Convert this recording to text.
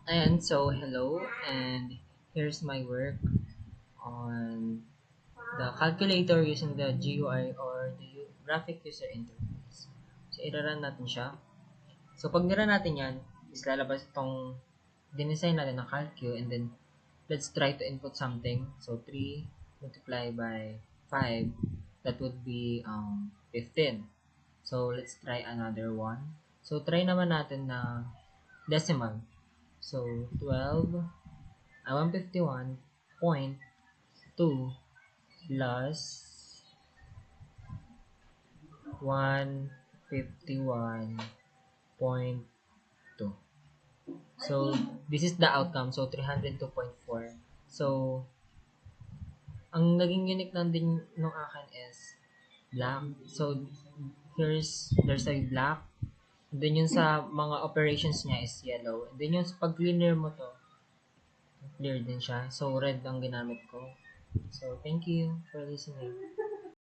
And so, hello, and here's my work on the calculator using the GUI or the graphic user interface. So, ira-run natin siya. So, pag nirun natin yan, is lalabas itong dinesign natin na calcu, and then let's try to input something. So, 3 multiplied by 5, that would be 15. So, let's try another one. So, try naman natin na decimal. So, 151.2 plus 151.2. So, this is the outcome. So, 302.4. So, ang naging unique lang din nung akin is black. So, there's a black. Then yung sa mga operations niya is yellow. And then yung pag cleaner mo to, clear din siya. So, red ang ginamit ko. So, thank you for listening.